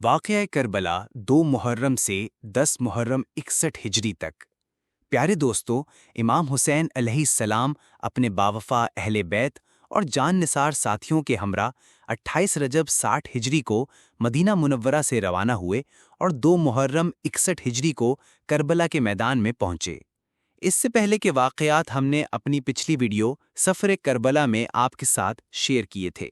واقعہ کربلا 2 محرم سے 10 محرم 61 ہجری تک۔ پیارے دوستو، امام حسین علیہ السلام اپنے باوفا اہل بیت اور جان نثار ساتھیوں کے ہمراہ 28 رجب 60 ہجری کو مدینہ منورہ سے روانہ ہوئے اور 2 محرم 61 ہجری کو کربلا کے میدان میں پہنچے۔ اس سے پہلے کے واقعات ہم نے اپنی پچھلی ویڈیو سفر کربلا میں آپ کے ساتھ شیئر کیے تھے۔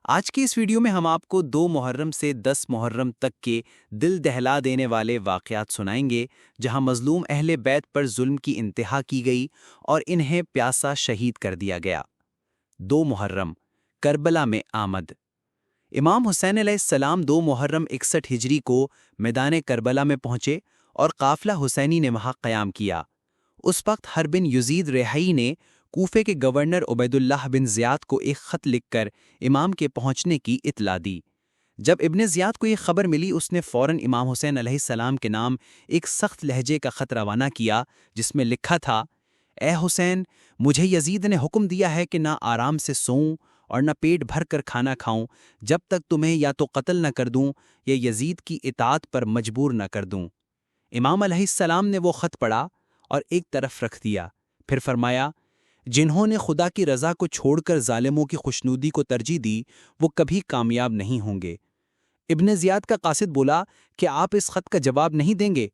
آج کی اس ویڈیو میں ہم آپ کو 2 محرم سے 10 محرم تک کے دل دہلا دینے والے واقعات سنائیں گے، جہاں مظلوم اہل بیت پر ظلم کی انتہا کی گئی اور انہیں پیاسا شہید کر دیا گیا۔ 2 محرم کربلا میں آمد۔ امام حسین علیہ السلام 2 محرم 61 ہجری کو میدان کربلا میں پہنچے اور قافلہ حسینی نے وہاں قیام کیا۔ اس وقت حرب بن یزید ریحئی نے کوفے کے گورنر عبید اللہ بن زیاد کو ایک خط لکھ کر امام کے پہنچنے کی اطلاع دی۔ جب ابن زیاد کو یہ خبر ملی، اس نے فوراً امام حسین علیہ السلام کے نام ایک سخت لہجے کا خط روانہ کیا، جس میں لکھا تھا: اے حسین، مجھے یزید نے حکم دیا ہے کہ نہ آرام سے سوؤں اور نہ پیٹ بھر کر کھانا کھاؤں جب تک تمہیں یا تو قتل نہ کر دوں یا یزید کی اطاعت پر مجبور نہ کر دوں۔ امام علیہ السلام نے وہ خط پڑھا اور ایک طرف رکھ دیا، پھر فرمایا: جنہوں نے خدا کی رضا کو چھوڑ کر ظالموں کی خوشنودی کو ترجیح دی، وہ کبھی کامیاب نہیں ہوں گے۔ ابن زیاد کا قاصد بولا کہ آپ اس خط کا جواب نہیں دیں گے،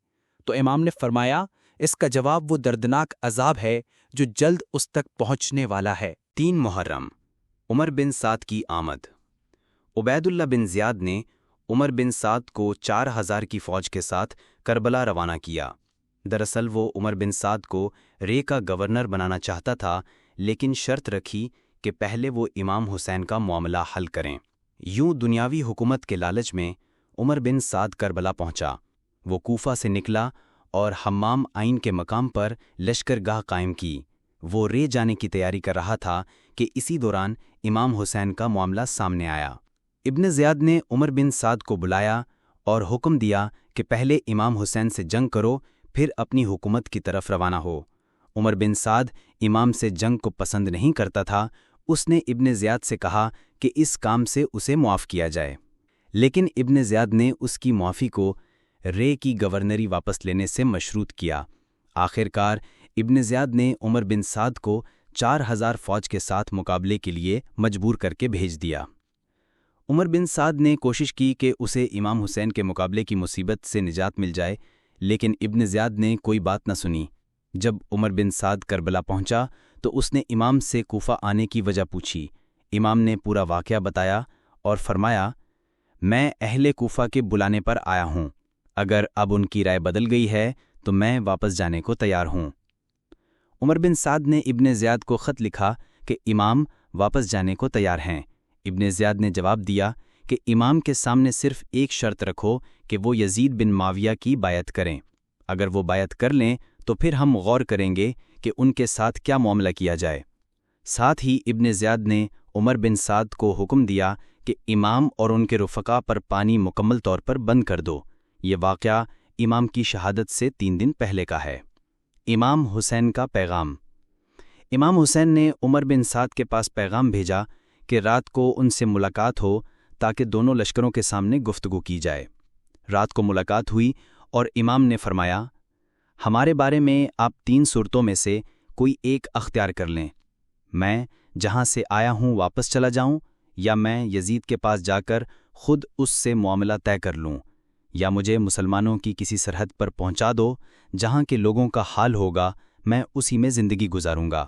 تو امام نے فرمایا: اس کا جواب وہ دردناک عذاب ہے جو جلد اس تک پہنچنے والا ہے۔ 3 محرم عمر بن سعد کی آمد۔ عبید اللہ بن زیاد نے عمر بن سعد کو 4000 کی فوج کے ساتھ کربلا روانہ کیا۔ دراصل وہ عمر بن سعد کو رے کا گورنر بنانا چاہتا تھا، لیکن شرط رکھی کہ پہلے وہ امام حسین کا معاملہ حل کریں۔ یوں دنیاوی حکومت کے لالچ میں عمر بن سعد کربلا پہنچا۔ وہ کوفہ سے نکلا اور حمام عین کے مقام پر لشکرگاہ قائم کی۔ وہ رے جانے کی تیاری کر رہا تھا کہ اسی دوران امام حسین کا معاملہ سامنے آیا۔ ابن زیاد نے عمر بن سعد کو بلایا اور حکم دیا کہ پہلے امام حسین سے جنگ کرو، پھر اپنی حکومت کی طرف روانہ ہو۔ عمر بن سعد امام سے جنگ کو پسند نہیں کرتا تھا۔ اس نے ابن زیاد سے کہا کہ اس کام سے اسے معاف کیا جائے، لیکن ابن زیاد نے اس کی معافی کو رے کی گورنری واپس لینے سے مشروط کیا۔ آخر کار ابن زیاد نے عمر بن سعد کو 4000 فوج کے ساتھ مقابلے کے لیے مجبور کر کے بھیج دیا۔ عمر بن سعد نے کوشش کی کہ اسے امام حسین کے مقابلے کی مصیبت سے نجات مل جائے، لیکن ابن زیاد نے کوئی بات نہ سنی۔ جب عمر بن سعد کربلا پہنچا تو اس نے امام سے کوفہ آنے کی وجہ پوچھی۔ امام نے پورا واقعہ بتایا اور فرمایا: میں اہل کوفہ کے بلانے پر آیا ہوں، اگر اب ان کی رائے بدل گئی ہے تو میں واپس جانے کو تیار ہوں۔ عمر بن سعد نے ابن زیاد کو خط لکھا کہ امام واپس جانے کو تیار ہیں۔ ابن زیاد نے جواب دیا کہ امام کے سامنے صرف ایک شرط رکھو کہ وہ یزید بن معاویہ کی بیعت کریں۔ اگر وہ بیعت کر لیں تو پھر ہم غور کریں گے کہ ان کے ساتھ کیا معاملہ کیا جائے۔ ساتھ ہی ابن زیاد نے عمر بن سعد کو حکم دیا کہ امام اور ان کے رفقا پر پانی مکمل طور پر بند کر دو۔ یہ واقعہ امام کی شہادت سے 3 دن پہلے کا ہے۔ امام حسین کا پیغام۔ امام حسین نے عمر بن سعد کے پاس پیغام بھیجا کہ رات کو ان سے ملاقات ہو تاکہ دونوں لشکروں کے سامنے گفتگو کی جائے۔ رات کو ملاقات ہوئی اور امام نے فرمایا: ہمارے بارے میں آپ 3 صورتوں میں سے کوئی ایک اختیار کر لیں۔ میں جہاں سے آیا ہوں واپس چلا جاؤں، یا میں یزید کے پاس جا کر خود اس سے معاملہ طے کر لوں، یا مجھے مسلمانوں کی کسی سرحد پر پہنچا دو جہاں کے لوگوں کا حال ہوگا، میں اسی میں زندگی گزاروں گا۔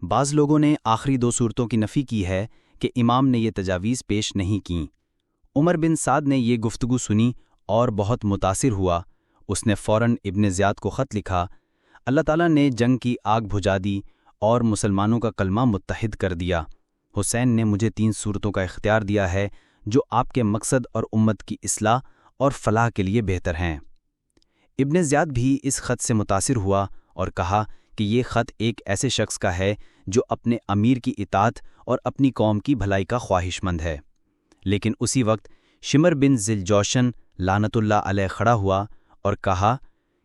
بعض لوگوں نے آخری 2 صورتوں کی نفی کی ہے کہ امام نے یہ تجاویز پیش نہیں کیں۔ عمر بن سعد نے یہ گفتگو سنی اور بہت متاثر ہوا۔ اس نے فوراً ابن زیاد کو خط لکھا: اللہ تعالیٰ نے جنگ کی آگ بجھا دی اور مسلمانوں کا کلمہ متحد کر دیا۔ حسین نے مجھے 3 صورتوں کا اختیار دیا ہے جو آپ کے مقصد اور امت کی اصلاح اور فلاح کے لیے بہتر ہیں۔ ابن زیاد بھی اس خط سے متاثر ہوا اور کہا کہ یہ خط ایک ایسے شخص کا ہے جو اپنے امیر کی اطاعت اور اپنی قوم کی بھلائی کا خواہش مند ہے۔ لیکن اسی وقت شمر بن ذیلجوشن لعنت اللہ علیہ کھڑا ہوا اور کہا: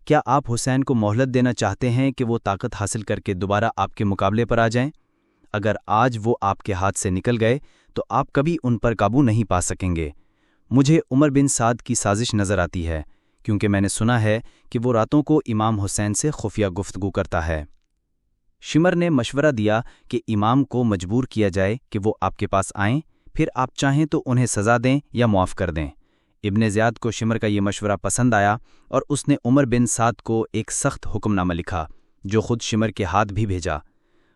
کیا آپ حسین کو مہلت دینا چاہتے ہیں کہ وہ طاقت حاصل کر کے دوبارہ آپ کے مقابلے پر آ جائیں؟ اگر آج وہ آپ کے ہاتھ سے نکل گئے تو آپ کبھی ان پر قابو نہیں پا سکیں گے۔ مجھے عمر بن سعد کی سازش نظر آتی ہے کیونکہ میں نے سنا ہے کہ وہ راتوں کو امام حسین سے خفیہ گفتگو کرتا ہے۔ شمر نے مشورہ دیا کہ امام کو مجبور کیا جائے کہ وہ آپ کے پاس آئیں، پھر آپ چاہیں تو انہیں سزا دیں یا معاف کر دیں۔ ابن زیاد کو شمر کا یہ مشورہ پسند آیا اور اس نے عمر بن سعد کو ایک سخت حکم نامہ لکھا جو خود شمر کے ہاتھ بھی بھیجا۔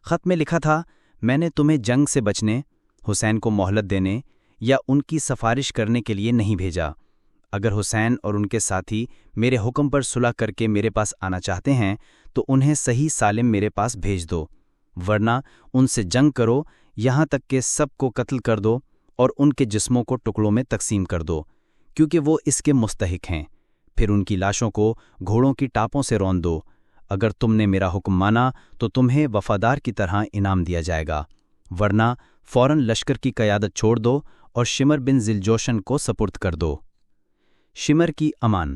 خط میں لکھا تھا، میں نے تمہیں جنگ سے بچنے، حسین کو مہلت دینے یا ان کی سفارش کرنے کے لیے نہیں بھیجا۔ اگر حسین اور ان کے ساتھی میرے حکم پر صلح کر کے میرے پاس آنا چاہتے ہیں تو انہیں صحیح سالم میرے پاس بھیج دو، ورنہ ان سے جنگ کرو یہاں تک کہ سب کو قتل کر دو اور ان کے جسموں کو ٹکڑوں میں تقسیم کر دو، کیونکہ وہ اس کے مستحق ہیں۔ پھر ان کی لاشوں کو گھوڑوں کی ٹاپوں سے رون دو۔ اگر تم نے میرا حکم مانا تو تمہیں وفادار کی طرح انعام دیا جائے گا، ورنہ فوراً لشکر کی قیادت چھوڑ دو اور شمر بن ذیلجوشن کو سپرد کر دو۔ شمر کی امان۔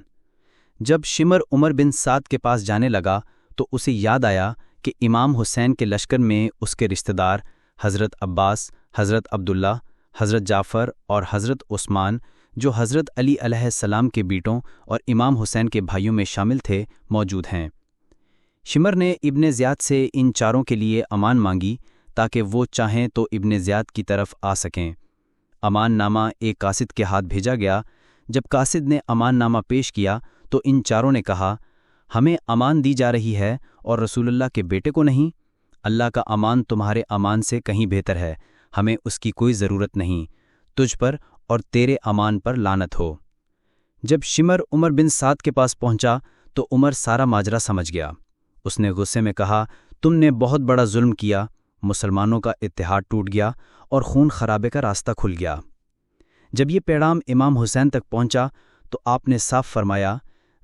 جب شمر عمر بن سعد کے پاس جانے لگا تو اسے یاد آیا کہ امام حسین کے لشکر میں اس کے رشتہ دار حضرت عباس، حضرت عبداللہ، حضرت جعفر اور حضرت عثمان، جو حضرت علی علیہ السلام کے بیٹوں اور امام حسین کے بھائیوں میں شامل تھے، موجود ہیں۔ شمر نے ابن زیاد سے ان چاروں کے لیے امان مانگی تاکہ وہ چاہیں تو ابن زیاد کی طرف آ سکیں۔ امان نامہ ایک قاصد کے ہاتھ بھیجا گیا۔ جب قاصد نے امان نامہ پیش کیا تو ان چاروں نے کہا، ہمیں امان دی جا رہی ہے اور رسول اللہ کے بیٹے کو نہیں؟ اللہ کا امان تمہارے امان سے کہیں بہتر ہے، ہمیں اس کی کوئی ضرورت نہیں، تجھ پر اور تیرے امان پر لعنت ہو۔ جب شمر عمر بن سعد کے پاس پہنچا تو عمر سارا ماجرا سمجھ گیا۔ اس نے غصے میں کہا، تم نے بہت بڑا ظلم کیا، مسلمانوں کا اتحاد ٹوٹ گیا اور خون خرابے کا راستہ کھل گیا۔ جب یہ پیغام امام حسین تک پہنچا تو آپ نے صاف فرمایا،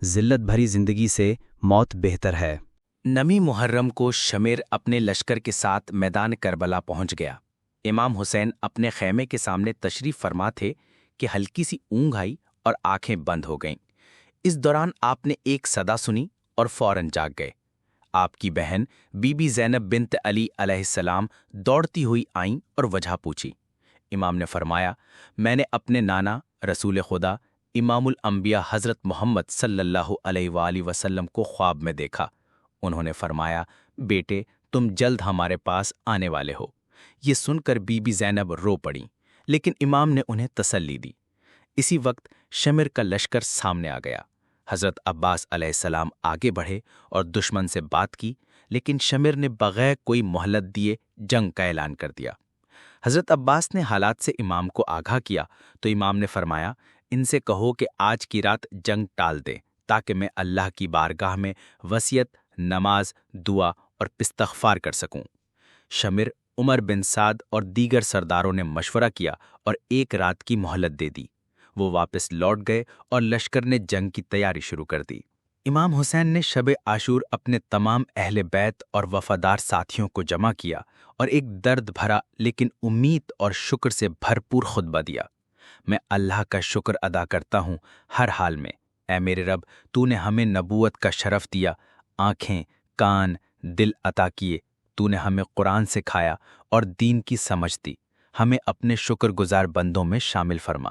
ذلت بھری زندگی سے موت بہتر ہے۔ نمی محرم کو شمر اپنے لشکر کے ساتھ میدان کربلا پہنچ گیا۔ امام حسین اپنے خیمے کے سامنے تشریف فرما تھے کہ ہلکی سی اونگ آئی اور آنکھیں بند ہو گئیں۔ اس دوران آپ نے ایک صدا سنی اور فوراً جاگ گئے۔ آپ کی بہن بی بی زینب بنت علی علیہ السلام دوڑتی ہوئی آئیں اور وجہ پوچھی۔ امام نے فرمایا، میں نے اپنے نانا رسول خدا امام الانبیاء حضرت محمد صلی اللہ علیہ وآلہ وسلم کو خواب میں دیکھا۔ انہوں نے فرمایا، بیٹے تم جلد ہمارے پاس آنے والے ہو۔ یہ سن کر بی بی زینب رو پڑیں، لیکن امام نے انہیں تسلی دی۔ اسی وقت شمر کا لشکر سامنے آ گیا۔ حضرت عباس علیہ السلام آگے بڑھے اور دشمن سے بات کی، لیکن شمر نے بغیر کوئی مہلت دیے جنگ کا اعلان کر دیا۔ حضرت عباس نے حالات سے امام کو آگاہ کیا تو امام نے فرمایا، ان سے کہو کہ آج کی رات جنگ ٹال دیں تاکہ میں اللہ کی بارگاہ میں وصیت، نماز، دعا اور استغفار کر سکوں۔ شمر، عمر بن سعد اور دیگر سرداروں نے مشورہ کیا اور ایک رات کی مہلت دے دی۔ وہ واپس لوٹ گئے اور لشکر نے جنگ کی تیاری شروع کر دی۔ امام حسین نے شب عاشور اپنے تمام اہل بیت اور وفادار ساتھیوں کو جمع کیا اور ایک درد بھرا لیکن امید اور شکر سے بھرپور خطبہ دیا۔ میں اللہ کا شکر ادا کرتا ہوں ہر حال میں۔ اے میرے رب، تو نے ہمیں نبوت کا شرف دیا، آنکھیں، کان، دل عطا کیے، تو نے ہمیں قرآن سکھایا اور دین کی سمجھ دی، ہمیں اپنے شکر گزار بندوں میں شامل فرما۔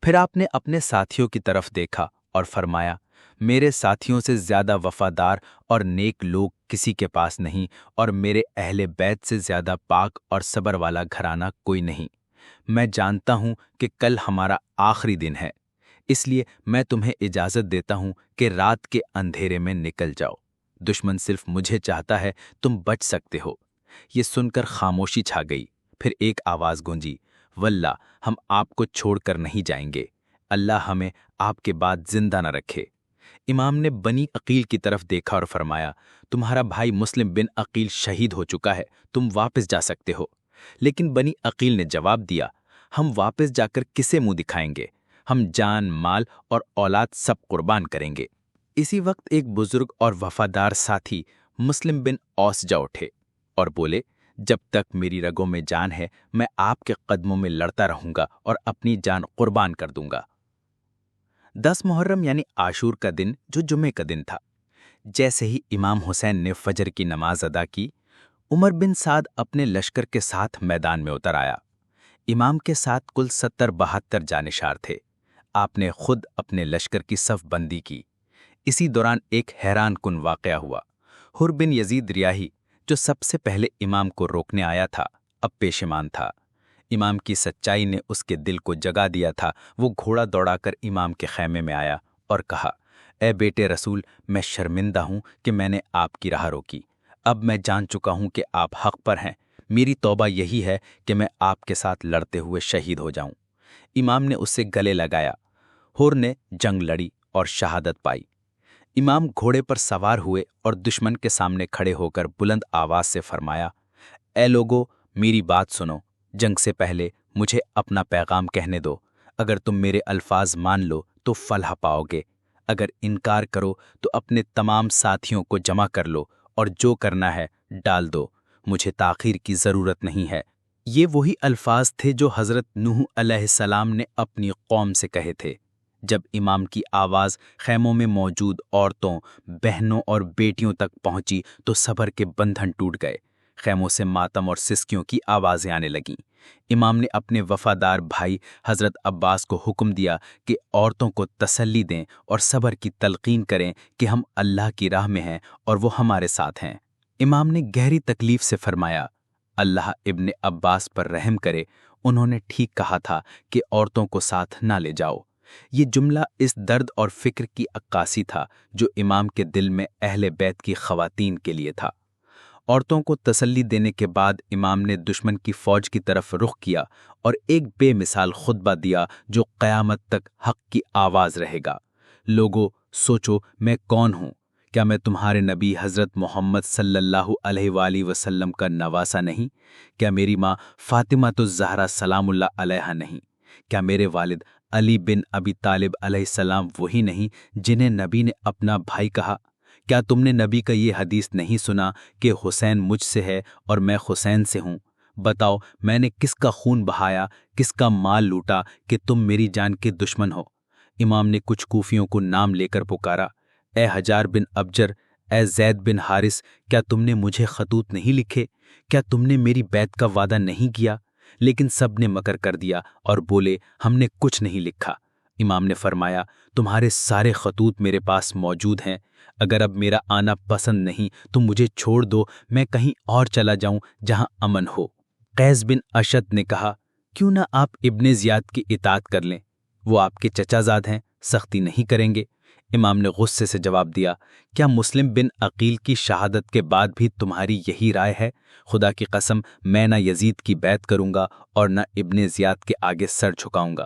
پھر آپ نے اپنے ساتھیوں کی طرف دیکھا اور فرمایا، میرے ساتھیوں سے زیادہ وفادار اور نیک لوگ کسی کے پاس نہیں، اور میرے اہل بیت سے زیادہ پاک اور صبر والا گھرانہ کوئی نہیں۔ میں جانتا ہوں کہ کل ہمارا آخری دن ہے، اس لیے میں تمہیں اجازت دیتا ہوں کہ رات کے اندھیرے میں نکل جاؤ۔ دشمن صرف مجھے چاہتا ہے، تم بچ سکتے ہو۔ یہ سن کر خاموشی چھا گئی۔ پھر ایک آواز گونجی، واللہ ہم آپ کو چھوڑ کر نہیں جائیں گے، اللہ ہمیں آپ کے بعد زندہ نہ رکھے۔ امام نے بنی عقیل کی طرف دیکھا اور فرمایا، تمہارا بھائی مسلم بن عقیل شہید ہو چکا ہے، تم واپس جا سکتے ہو۔ لیکن بنی عقیل نے جواب دیا، ہم واپس جا کر کسے منہ دکھائیں گے؟ ہم جان، مال اور اولاد سب قربان کریں گے۔ اسی وقت ایک بزرگ اور وفادار ساتھی مسلم بن اوس جا اٹھے اور بولے، جب تک میری رگوں میں جان ہے میں آپ کے قدموں میں لڑتا رہوں گا اور اپنی جان قربان کر دوں گا۔ 10 محرم یعنی عاشور کا دن، جو جمعے کا دن تھا، جیسے ہی امام حسین نے فجر کی نماز ادا کی، عمر بن سعد اپنے لشکر کے ساتھ میدان میں اتر آیا۔ امام کے ساتھ کل 70-72 جانشار تھے۔ آپ نے خود اپنے لشکر کی صف بندی کی۔ اسی دوران ایک حیران کن واقعہ ہوا۔ حر بن یزید ریاحی، جو سب سے پہلے امام کو روکنے آیا تھا، اب پیشمان تھا۔ امام کی سچائی نے اس کے دل کو جگا دیا تھا۔ وہ گھوڑا دوڑا کر امام کے خیمے میں آیا اور کہا، اے بیٹے رسول، میں شرمندہ ہوں کہ میں نے آپ کی راہ روکی۔ اب میں جان چکا ہوں کہ آپ حق پر ہیں۔ میری توبہ یہی ہے کہ میں آپ کے ساتھ لڑتے ہوئے شہید ہو جاؤں۔ امام نے اس سے گلے لگایا۔ حر نے جنگ لڑی اور شہادت پائی۔ امام گھوڑے پر سوار ہوئے اور دشمن کے سامنے کھڑے ہو کر بلند آواز سے فرمایا، اے لوگو، میری بات سنو۔ جنگ سے پہلے مجھے اپنا پیغام کہنے دو۔ اگر تم میرے الفاظ مان لو تو فلاح پاؤ گے، اگر انکار کرو تو اپنے تمام ساتھیوں کو جمع کر لو اور جو کرنا ہے ڈال دو، مجھے تاخیر کی ضرورت نہیں ہے۔ یہ وہی الفاظ تھے جو حضرت نوح علیہ السلام نے اپنی قوم سے کہے تھے۔ جب امام کی آواز خیموں میں موجود عورتوں، بہنوں اور بیٹیوں تک پہنچی تو صبر کے بندھن ٹوٹ گئے۔ خیموں سے ماتم اور سسکیوں کی آوازیں آنے لگیں۔ امام نے اپنے وفادار بھائی حضرت عباس کو حکم دیا کہ عورتوں کو تسلی دیں اور صبر کی تلقین کریں کہ ہم اللہ کی راہ میں ہیں اور وہ ہمارے ساتھ ہیں۔ امام نے گہری تکلیف سے فرمایا، اللہ ابن عباس پر رحم کرے، انہوں نے ٹھیک کہا تھا کہ عورتوں کو ساتھ نہ لے جاؤ۔ یہ جملہ اس درد اور فکر کی عکاسی تھا جو امام کے دل میں اہل بیت کی خواتین کے لیے تھا۔ عورتوں کو تسلی دینے کے بعد امام نے دشمن کی فوج کی طرف رخ کیا اور ایک بے مثال خطبہ دیا جو قیامت تک حق کی آواز رہے گا۔ لوگو، سوچو میں کون ہوں؟ کیا میں تمہارے نبی حضرت محمد صلی اللہ علیہ وآلہ وسلم کا نواسا نہیں؟ کیا میری ماں فاطمہ الزہرا سلام اللہ علیہا نہیں؟ کیا میرے والد علی بن ابی طالب علیہ السلام وہی نہیں جنہیں نبی نے اپنا بھائی کہا؟ کیا تم نے نبی کا یہ حدیث نہیں سنا کہ حسین مجھ سے ہے اور میں حسین سے ہوں؟ بتاؤ میں نے کس کا خون بہایا، کس کا مال لوٹا کہ تم میری جان کے دشمن ہو؟ امام نے کچھ کوفیوں کو نام لے کر پکارا، اے حجار بن ابجر، اے زید بن حارث، کیا تم نے مجھے خطوط نہیں لکھے؟ کیا تم نے میری بیعت کا وعدہ نہیں کیا؟ لیکن سب نے مکر کر دیا اور بولے، ہم نے کچھ نہیں لکھا۔ امام نے فرمایا، تمہارے سارے خطوط میرے پاس موجود ہیں۔ اگر اب میرا آنا پسند نہیں تو مجھے چھوڑ دو، میں کہیں اور چلا جاؤں جہاں امن ہو۔ قیس بن اشد نے کہا، کیوں نہ آپ ابن زیاد کی اطاعت کر لیں؟ وہ آپ کے چچا زاد ہیں، سختی نہیں کریں گے۔ امام نے غصے سے جواب دیا، کیا مسلم بن عقیل کی شہادت کے بعد بھی تمہاری یہی رائے ہے؟ خدا کی قسم میں نہ یزید کی بیعت کروں گا اور نہ ابن زیاد کے آگے سر جھکاؤں گا۔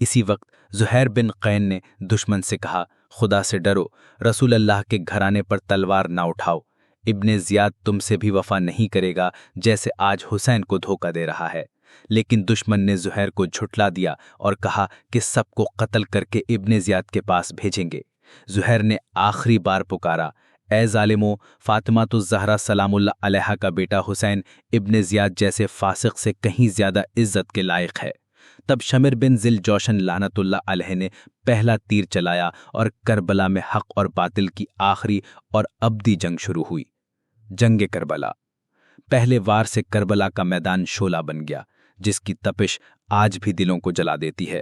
اسی وقت زہیر بن قین نے دشمن سے کہا، خدا سے ڈرو، رسول اللہ کے گھرانے پر تلوار نہ اٹھاؤ۔ ابن زیاد تم سے بھی وفا نہیں کرے گا جیسے آج حسین کو دھوکہ دے رہا ہے۔ لیکن دشمن نے زہیر کو جھٹلا دیا اور کہا کہ سب کو قتل کر کے ابن زیاد کے پاس بھیجیں گے۔ زہیر نے آخری بار پکارا، اے ظالمو، فاطمہ الزہرا سلام اللہ علیہا کا بیٹا حسین ابن زیاد جیسے فاسق سے کہیں زیادہ عزت کے لائق ہے۔ تب شمر بن ذل جوشن لعنت اللہ علیہ نے پہلا تیر چلایا اور کربلا میں حق اور باطل کی آخری اور ابدی جنگ شروع ہوئی۔ جنگ کربلا۔ پہلے وار سے کربلا کا میدان شعلہ بن گیا، جس کی تپش آج بھی دلوں کو جلا دیتی ہے۔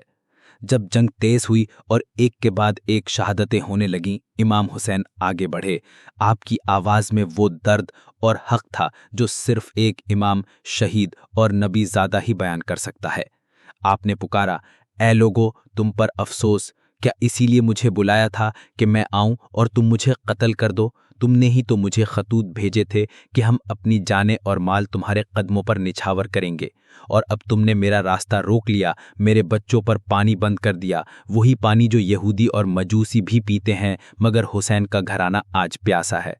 جب جنگ تیز ہوئی اور ایک کے بعد ایک شہادتیں ہونے لگیں، امام حسین آگے بڑھے۔ آپ کی آواز میں وہ درد اور حق تھا جو صرف ایک امام، شہید اور نبی زادہ ہی بیان کر سکتا ہے۔ آپ نے پکارا، اے لوگو، تم پر افسوس! کیا اسی لیے مجھے بلایا تھا کہ میں آؤں اور تم مجھے قتل کر دو؟ تم نے ہی تو مجھے خطوط بھیجے تھے کہ ہم اپنی جانیں اور مال تمہارے قدموں پر نچھاور کریں گے، اور اب تم نے میرا راستہ روک لیا، میرے بچوں پر پانی بند کر دیا، وہی پانی جو یہودی اور مجوسی بھی پیتے ہیں، مگر حسین کا گھرانہ آج پیاسا ہے۔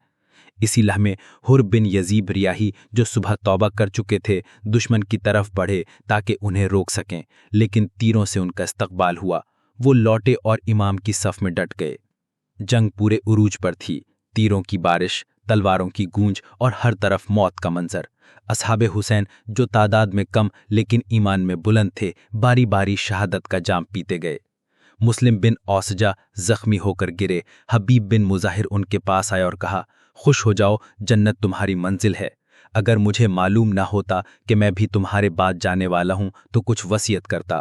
اسی لمحے حر بن یزید ریاحی، جو صبح توبہ کر چکے تھے، دشمن کی طرف بڑھے تاکہ انہیں روک سکیں، لیکن تیروں سے ان کا استقبال ہوا۔ وہ لوٹے اور امام کی صف میں ڈٹ گئے۔ جنگ پورے عروج پر تھی، تیروں کی بارش، تلواروں کی گونج اور ہر طرف موت کا منظر۔ اصحاب حسین، جو تعداد میں کم لیکن ایمان میں بلند تھے، باری باری شہادت کا جام پیتے گئے۔ مسلم بن اوسجا زخمی ہو کر گرے۔ حبیب بن مظاہر ان کے پاس آیا اور کہا، خوش ہو جاؤ، جنت تمہاری منزل ہے۔ اگر مجھے معلوم نہ ہوتا کہ میں بھی تمہارے بعد جانے والا ہوں تو کچھ وصیت کرتا۔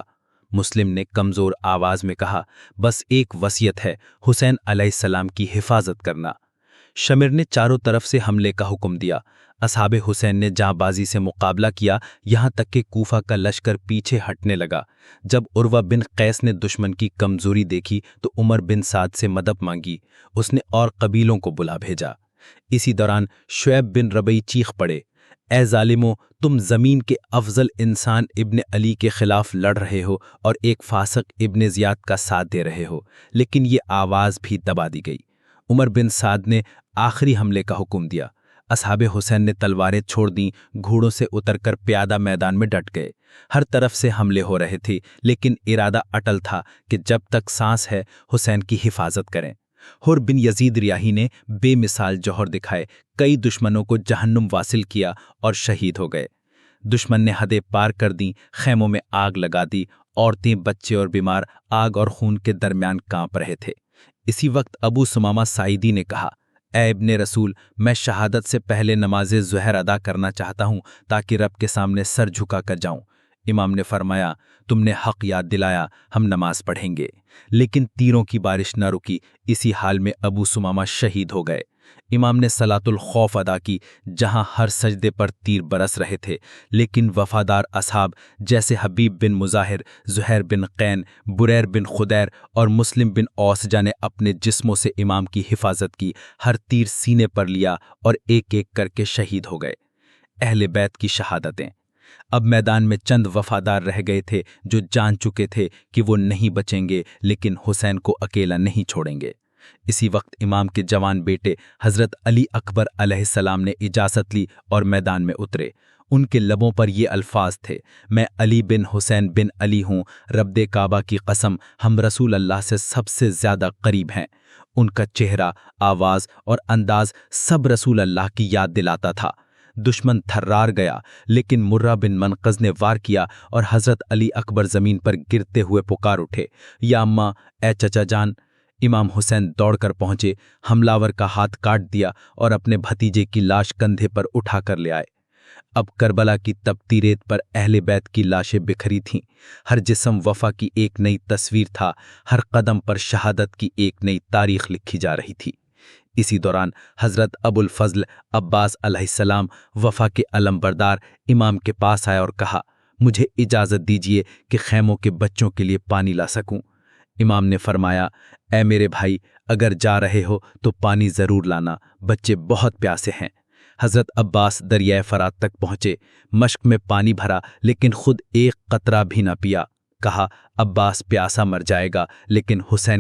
مسلم نے کمزور آواز میں کہا، بس ایک وصیت ہے، حسین علیہ السلام کی حفاظت کرنا۔ شمر نے چاروں طرف سے حملے کا حکم دیا۔ اصحاب حسین نے جاں بازی سے مقابلہ کیا، یہاں تک کہ کوفہ کا لشکر پیچھے ہٹنے لگا۔ جب عروہ بن قیس نے دشمن کی کمزوری دیکھی تو عمر بن سعد سے مدد مانگی۔ اس نے اور قبیلوں کو بلا بھیجا۔ اسی دوران شعیب بن ربیع چیخ پڑے، اے ظالمو، تم زمین کے افضل انسان ابن علی کے خلاف لڑ رہے ہو اور ایک فاسق ابن زیاد کا ساتھ دے رہے ہو۔ لیکن یہ آواز بھی دبا دی گئی۔ عمر بن سعد نے آخری حملے کا حکم دیا۔ اصحاب حسین نے تلواریں چھوڑ دیں، گھوڑوں سے اتر کر پیادہ میدان میں ڈٹ گئے۔ ہر طرف سے حملے ہو رہے تھے، لیکن ارادہ اٹل تھا کہ جب تک سانس ہے حسین کی حفاظت کریں۔ حر بن یزید ریاحی نے بے مثال جوہر دکھائے، کئی دشمنوں کو جہنم واصل کیا اور شہید ہو گئے۔ دشمن نے حدیں پار کر دیں، خیموں میں آگ لگا دی، عورتیں، بچے اور بیمار آگ اور خون کے درمیان کانپ رہے تھے۔ اسی وقت ابو سمامہ ساعدی نے کہا، اے ابن رسول، میں شہادت سے پہلے نماز ظہر ادا کرنا چاہتا ہوں تاکہ رب کے سامنے سر جھکا کر جاؤں۔ امام نے فرمایا، تم نے حق یاد دلایا، ہم نماز پڑھیں گے۔ لیکن تیروں کی بارش نہ رکی۔ اسی حال میں ابو سمامہ شہید ہو گئے۔ امام نے صلاۃ الخوف ادا کی، جہاں ہر سجدے پر تیر برس رہے تھے، لیکن وفادار اصحاب جیسے حبیب بن مظاہر، زہیر بن قین، بریر بن خدیر اور مسلم بن اوسجہ نے اپنے جسموں سے امام کی حفاظت کی، ہر تیر سینے پر لیا اور ایک ایک کر کے شہید ہو گئے۔ اہل بیت کی شہادتیں۔ اب میدان میں چند وفادار رہ گئے تھے جو جان چکے تھے کہ وہ نہیں بچیں گے، لیکن حسین کو اکیلا نہیں چھوڑیں گے۔ اسی وقت امام کے جوان بیٹے حضرت علی اکبر علیہ السلام نے اجازت لی اور میدان میں اترے۔ ان کے لبوں پر یہ الفاظ تھے، میں علی بن حسین بن علی ہوں، رب کعبہ کی قسم، ہم رسول اللہ سے سب سے زیادہ قریب ہیں۔ ان کا چہرہ، آواز اور انداز سب رسول اللہ کی یاد دلاتا تھا۔ دشمن تھرار گیا، لیکن مرہ بن منقذ نے وار کیا اور حضرت علی اکبر زمین پر گرتے ہوئے پکار اٹھے، یا اماں، اے چچا جان۔ امام حسین دوڑ کر پہنچے، حملاور کا ہاتھ کاٹ دیا اور اپنے بھتیجے کی لاش کندھے پر اٹھا کر لے آئے۔ اب کربلا کی تپتی ریت پر اہل بیت کی لاشیں بکھری تھیں، ہر جسم وفا کی ایک نئی تصویر تھا، ہر قدم پر شہادت کی ایک نئی تاریخ لکھی جا رہی تھی۔ اسی دوران حضرت ابو الفضل عباس علیہ السلام وفا کے علمبردار امام کے پاس آیا اور کہا، مجھے اجازت دیجیے کہ خیموں کے بچوں کے لیے پانی لا سکوں۔ امام نے فرمایا، اے میرے بھائی، اگر جا رہے ہو تو پانی ضرور لانا، بچے بہت پیاسے ہیں۔ حضرت عباس دریائے فرات تک پہنچے، مشک میں پانی بھرا لیکن خود ایک قطرہ بھی نہ پیا۔ کہا، عباس پیاسا مر جائے گا، لیکن حسین